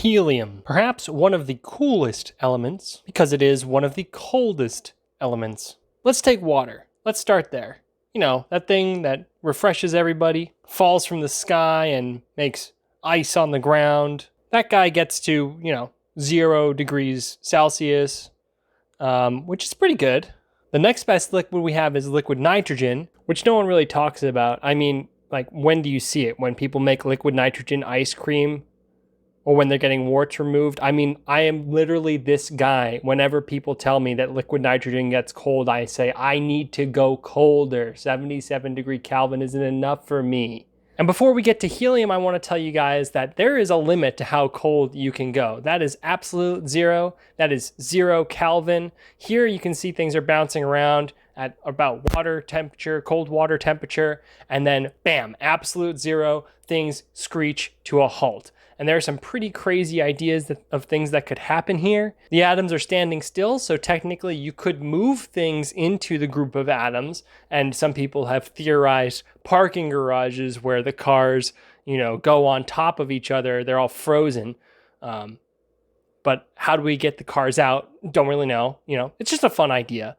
Helium, perhaps one of the coolest elements because it is one of the coldest elements. Let's take water. Let's start there. You know, that thing that refreshes everybody, falls from the sky and makes ice on the ground. That guy gets to, 0 degrees Celsius, which is pretty good. The next best liquid we have is liquid nitrogen, which no one really talks about. I mean, like, when do you see it? When people make liquid nitrogen ice cream? Or when they're getting warts removed? I mean, I am literally this guy. Whenever people tell me that liquid nitrogen gets cold, I say, I need to go colder. 77 degree Kelvin isn't enough for me. And before we get to helium, I want to tell you guys that there is a limit to how cold you can go. That is absolute zero. That is 0 Kelvin. Here you can see things are bouncing around at about water temperature, cold water temperature, and then bam, absolute zero, things screech to a halt. And there are some pretty crazy ideas of things that could happen here. The atoms are standing still, so technically you could move things into the group of atoms. And some people have theorized parking garages where the cars, go on top of each other. They're all frozen. But how do we get the cars out? Don't really know. It's just a fun idea.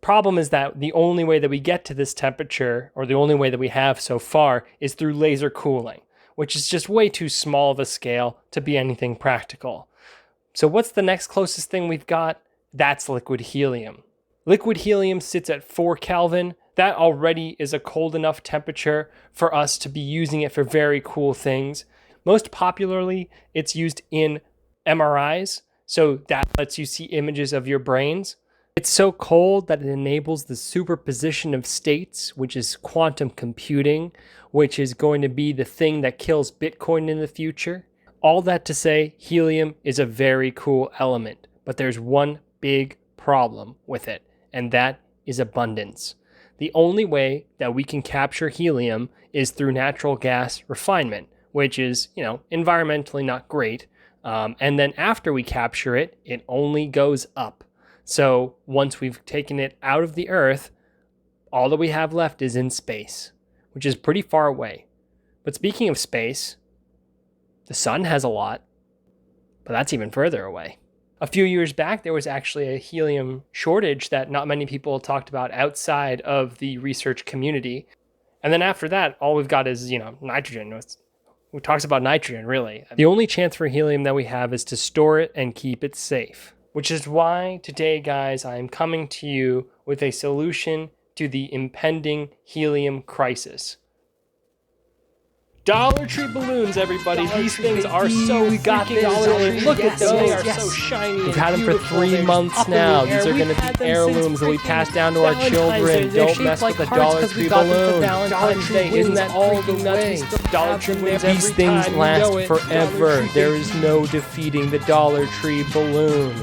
Problem is that the only way that we get to this temperature, or the only way that we have so far, is through laser cooling, which is just way too small of a scale to be anything practical. So what's the next closest thing we've got? That's liquid helium. Liquid helium sits at 4 Kelvin. That already is a cold enough temperature for us to be using it for very cool things. Most popularly, it's used in MRIs, so that lets you see images of your brains. It's so cold that it enables the superposition of states, which is quantum computing, which is going to be the thing that kills Bitcoin in the future. All that to say, helium is a very cool element, but there's one big problem with it, and that is abundance. The only way that we can capture helium is through natural gas refinement, which is, environmentally not great. And then after we capture it, it only goes up. So once we've taken it out of the Earth, all that we have left is in space, which is pretty far away. But speaking of space, the sun has a lot, but that's even further away. A few years back, there was actually a helium shortage that not many people talked about outside of the research community. And then after that, all we've got is, nitrogen. Who talks about nitrogen, really? The only chance for helium that we have is to store it and keep it safe. Which is why today, guys, I'm coming to you with a solution to the impending helium crisis. Dollar Tree balloons, everybody. These things are so freaking silly. Look at them. They are so shiny. We've had them for 3 months now. These are going to be heirlooms that we pass down to our children. Don't mess with the Dollar Tree balloon. Dollar Tree, isn't that all the way? Dollar Tree balloons, these things last forever. There is no defeating the Dollar Tree balloon.